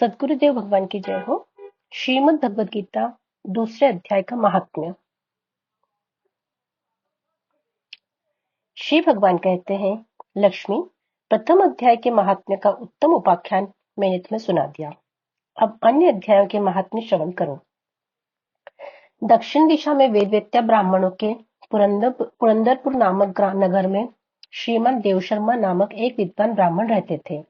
सद्गुरुदेव भगवान की जय हो। श्रीमद् भगवद गीता दूसरे अध्याय का महात्म्य। श्री भगवान कहते हैं, लक्ष्मी, प्रथम अध्याय के महात्म्य का उत्तम उपाख्यान मैंने तुम्हें सुना दिया। अब अन्य अध्यायों के महात्म्य श्रवण करो। दक्षिण दिशा में वेदवेत्या ब्राह्मणों के पुरंदरपुर नामक नगर में श्रीमद देवशर्मा नामक एक विद्वान ब्राह्मण रहते थे।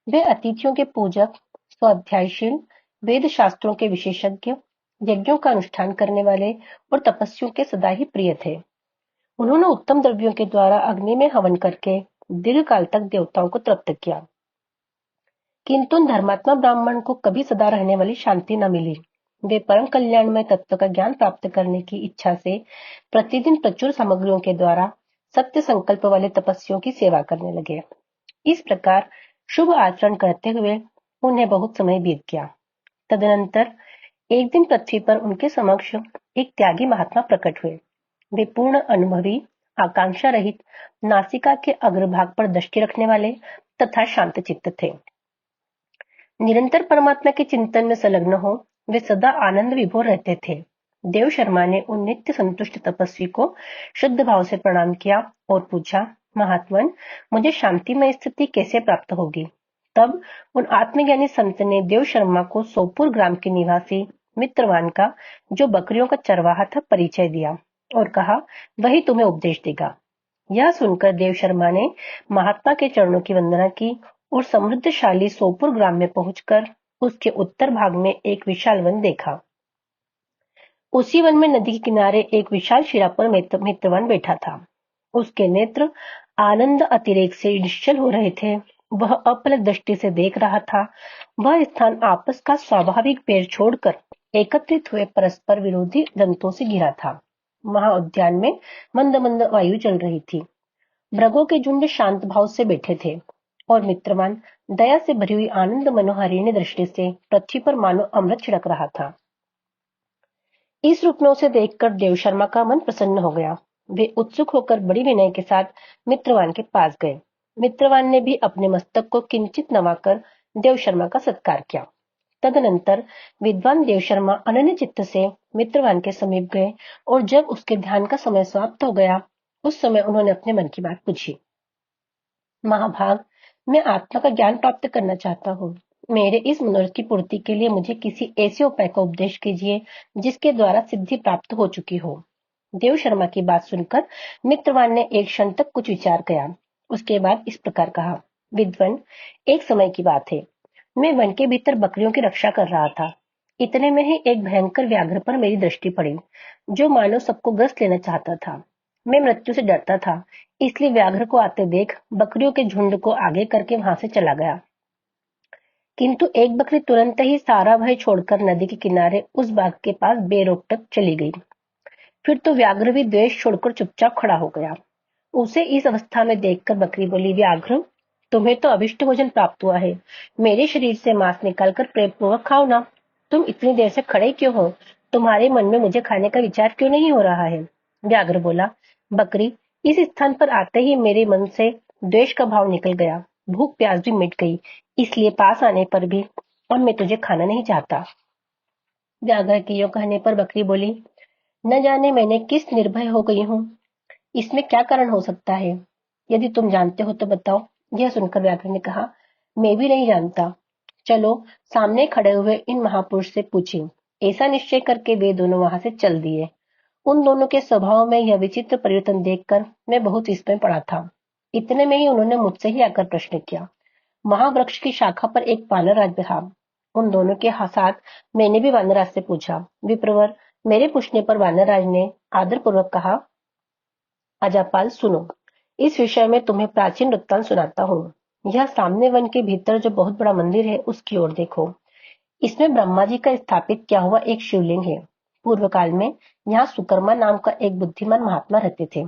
वे अतिथियों के पूजक, स्वाध्यायशील, वेद शास्त्रों के विशेषज्ञ, यज्ञों का अनुष्ठान करने वाले और तपस्वियों के सदा ही प्रिय थे। उन्होंने उत्तम द्रव्यों के द्वारा अग्नि में हवन करके दीर्घ काल तक देवताओं को तृप्त किया, किंतु उन धर्मात्मा ब्राह्मण को कभी सदा रहने वाली शांति न मिली। वे परम कल्याणमय तत्व का ज्ञान प्राप्त करने की इच्छा से प्रतिदिन प्रचुर सामग्रियों के द्वारा सत्य संकल्प वाले तपस्वियों की सेवा करने लगे। इस प्रकार शुभ आचरण करते हुए उन्हें बहुत समय बीत गया। तदनंतर एक दिन पृथ्वी पर उनके समक्ष एक त्यागी महात्मा प्रकट हुए। वे पूर्ण अनुभवी, आकांक्षा रहित, नासिका के अग्रभाग पर दृष्टि रखने वाले तथा शांत चित्त थे। निरंतर परमात्मा के चिंतन में संलग्न हो वे सदा आनंद विभोर रहते थे। देव शर्मा ने उन नित्य संतुष्ट तपस्वी को शुद्ध भाव से प्रणाम किया और पूछा, महात्मन, मुझे शांतिमय स्थिति कैसे प्राप्त होगी? तब उन आत्मज्ञानी संत ने देव शर्मा को सोपुर ग्राम के निवासी मित्रवान का, जो बकरियों का चरवाहा था, परिचय दिया और कहा, वही तुम्हें उपदेश देगा। यह सुनकर देव शर्मा ने महात्मा के चरणों की वंदना की और समृद्धशाली सोपुर ग्राम में पहुंचकर उसके उत्तर भाग में एक विशाल वन देखा। उसी वन में नदी के किनारे एक विशाल शिला पर मित्रवान बैठा था। उसके नेत्र आनंद अतिरेक से निश्चल हो रहे थे। वह अपलक दृष्टि से देख रहा था। वह स्थान आपस का स्वाभाविक पेड़ छोड़कर एकत्रित हुए परस्पर विरोधी दंतों से घिरा था। वहां उद्यान में मंद मंद वायु चल रही थी। मृगों के झुंड शांत भाव से बैठे थे और मित्रवान दया से भरी हुई आनंद मनोहरिणी दृष्टि से पृथ्वी पर मानो अमृत छिड़क रहा था। इस रूप में उसे देखकर देव शर्मा का मन प्रसन्न हो गया। वे उत्सुक होकर बड़ी विनय के साथ मित्रवान के पास गए। मित्रवान ने भी अपने मस्तक को किंचित नवाकर देव शर्मा का सत्कार किया। तदनंतर विद्वान देव शर्मा अनन्य चित्त से मित्रवान के समीप गए और जब उसके ध्यान का समय समाप्त हो गया, उस समय उन्होंने अपने मन की बात पूछी। महाभाग, मैं आत्मा का ज्ञान प्राप्त करना चाहता हूँ। मेरे इस मनोरथ की पूर्ति के लिए मुझे किसी ऐसे उपाय का उपदेश कीजिए जिसके द्वारा सिद्धि प्राप्त हो चुकी हो। देव शर्मा की बात सुनकर मित्रवान ने एक क्षण तक कुछ विचार किया। उसके बाद इस प्रकार कहा, विद्वान, एक समय की बात है। मैं वन के भीतर बकरियों की रक्षा कर रहा था। इतने में ही एक भयंकर व्याघ्र पर मेरी दृष्टि पड़ी, जो मानो सबको ग्रस्त लेना चाहता था। मैं मृत्यु से डरता था, इसलिए व्याघ्र को आते देख बकरियों के झुंड को आगे करके वहां से चला गया। किंतु एक बकरी तुरंत ही सारा भय छोड़कर नदी के किनारे उस बाघ के पास बेरोक चली गई। फिर तो व्याघ्र भी द्वेष छोड़कर चुपचाप खड़ा हो गया। उसे इस अवस्था में देखकर बकरी बोली, व्याघ्र, तुम्हें तो अभिष्ट भोजन प्राप्त हुआ है। मेरे शरीर से मांस निकालकर प्रेमपूर्वक खाओ ना। तुम इतनी देर से खड़े क्यों हो? तुम्हारे मन में मुझे खाने का विचार क्यों नहीं हो रहा है? व्याघ्र बोला, बकरी, इस स्थान पर आते ही मेरे मन से द्वेष का भाव निकल गया। भूख प्यास भी मिट गई, इसलिए पास आने पर भी और मैं तुझे खाना नहीं चाहता। व्याघ्र के यूं कहने पर बकरी बोली, न जाने मैंने किस निर्भय हो गई हूँ। इसमें क्या कारण हो सकता है? यदि तुम जानते हो तो बताओ। यह सुनकर व्याघ्र ने कहा, मैं भी नहीं जानता। चलो सामने खड़े हुए इन महापुरुष से पूछें। ऐसा निश्चय करके वे दोनों वहां से चल दिए। उन दोनों के स्वभाव में यह विचित्र परिवर्तन देखकर मैं बहुत विस्मय पड़ा था। इतने में ही उन्होंने मुझसे ही आकर प्रश्न किया। महावृक्ष की शाखा पर एक वानरराज था। उन दोनों के साथ मैंने भी वानरराज से पूछा। विप्रवर, मेरे पूछने पर वानरराज ने आदरपूर्वक कहा, अजापाल, सुनो, इस विषय में तुम्हें प्राचीन वृत्तांत सुनाता हूँ। यह सामने वन के भीतर जो बहुत बड़ा मंदिर है, उसकी ओर देखो। इसमें ब्रह्मा जी का स्थापित किया हुआ एक शिवलिंग है। पूर्व काल में यहाँ सुकर्मा नाम का एक बुद्धिमान महात्मा रहते थे,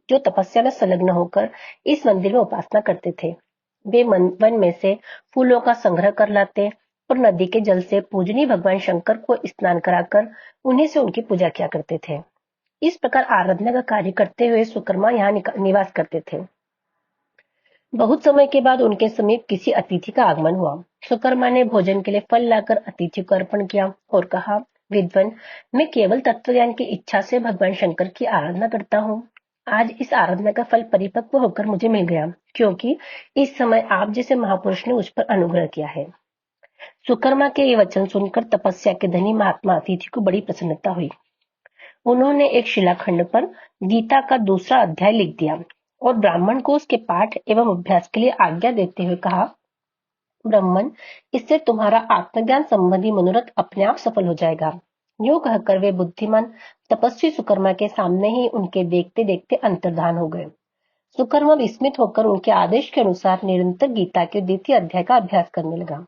जो तपस्या में संलग्न होकर इस मंदिर में उपासना करते थे। वे वन में से फूलों का संग्रह कर लाते और नदी के जल से पूजनीय भगवान शंकर को स्नान कराकर उन्हीं से उनकी पूजा किया करते थे। इस प्रकार आराधना का कार्य करते हुए सुकर्मा यहाँ निवास करते थे। बहुत समय के बाद उनके समीप किसी अतिथि का आगमन हुआ। सुकर्मा ने भोजन के लिए फल लाकर अतिथि को अर्पण किया और कहा, विद्वन, मैं केवल तत्वज्ञान की इच्छा से भगवान शंकर की आराधना करता हूँ। आज इस आराधना का फल परिपक्व होकर मुझे मिल गया, क्योंकि इस समय आप जैसे महापुरुष ने उस पर अनुग्रह किया है। सुकर्मा के ये वचन सुनकर तपस्या के धनी महात्मा अतिथि को बड़ी प्रसन्नता हुई। उन्होंने एक शिलाखंड पर गीता का दूसरा अध्याय लिख दिया और ब्राह्मण को उसके पाठ एवं अभ्यास के लिए आज्ञा देते हुए कहा, ब्राह्मण, इससे तुम्हारा आत्मज्ञान संबंधी मनोरथ अपने आप सफल हो जाएगा। यूं कहकर वे बुद्धिमान तपस्वी सुकर्मा के सामने ही उनके देखते देखते अंतर्धान हो गए। सुकर्मा विस्मित होकर उनके आदेश के अनुसार निरंतर गीता के द्वितीय अध्याय का अभ्यास करने लगा।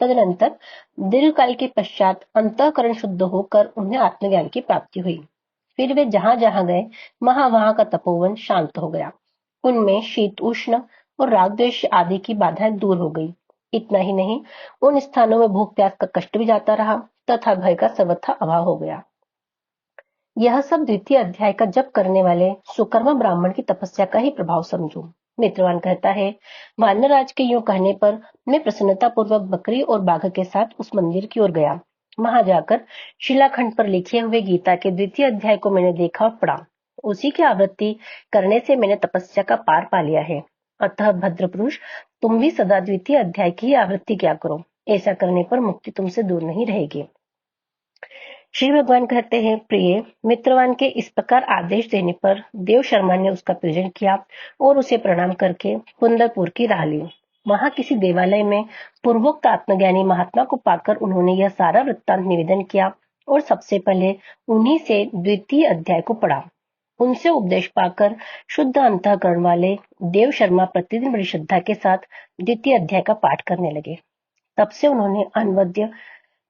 तदनंतर दीर्घकाल के पश्चात अंतःकरण शुद्ध होकर उन्हें आत्मज्ञान की प्राप्ति हुई। फिर वे जहां जहां गए वहां का तपोवन शांत हो गया। उनमें शीत उष्ण और राग द्वेष आदि की बाधाएं दूर हो गई। इतना ही नहीं, उन स्थानों में भूख प्यास का कष्ट भी जाता रहा तथा भय का सर्वथा अभाव हो गया। यह सब द्वितीय अध्याय का जप करने वाले सुकर्मा ब्राह्मण की तपस्या का ही प्रभाव समझो। मित्रवान कहता है, वानरराज के यूं कहने पर मैं प्रसन्नता पूर्वक बकरी और बाघ के साथ उस मंदिर की ओर गया। वहां जाकर शिलाखंड पर लिखे हुए गीता के द्वितीय अध्याय को मैंने देखा और पढ़ा। उसी की आवृत्ति करने से मैंने तपस्या का पार पा लिया है। अतः भद्र पुरुष, तुम भी सदा द्वितीय अध्याय की आवृत्ति क्या करो। ऐसा करने पर मुक्ति तुमसे दूर नहीं रहेगी। श्री भगवान कहते हैं, प्रिय मित्रवान के इस प्रकार आदेश देने पर देव शर्मा ने उसका पूजन किया और उसे प्रणाम करके कुंदरपुर की राह ली। वहां किसी देवालय में पूर्वोक्त आत्मज्ञानी महात्मा को पाकर उन्होंने यह सारा वृत्तांत निवेदन किया और सबसे पहले उन्हीं से द्वितीय अध्याय को पढ़ा। उनसे उपदेश पाकर शुद्ध अंतःकरण वाले देव शर्मा प्रतिदिन बड़ी श्रद्धा के साथ द्वितीय अध्याय का पाठ करने लगे। तब से उन्होंने अनवद्य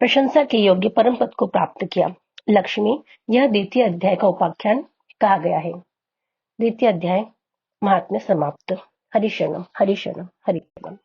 प्रशंसा के योग्य परम पद को प्राप्त किया। लक्ष्मी, यह द्वितीय अध्याय का उपाख्यान कहा गया है। द्वितीय अध्याय महात्म्य समाप्त। हरिशरणम हरिशरणम हरिशरणम।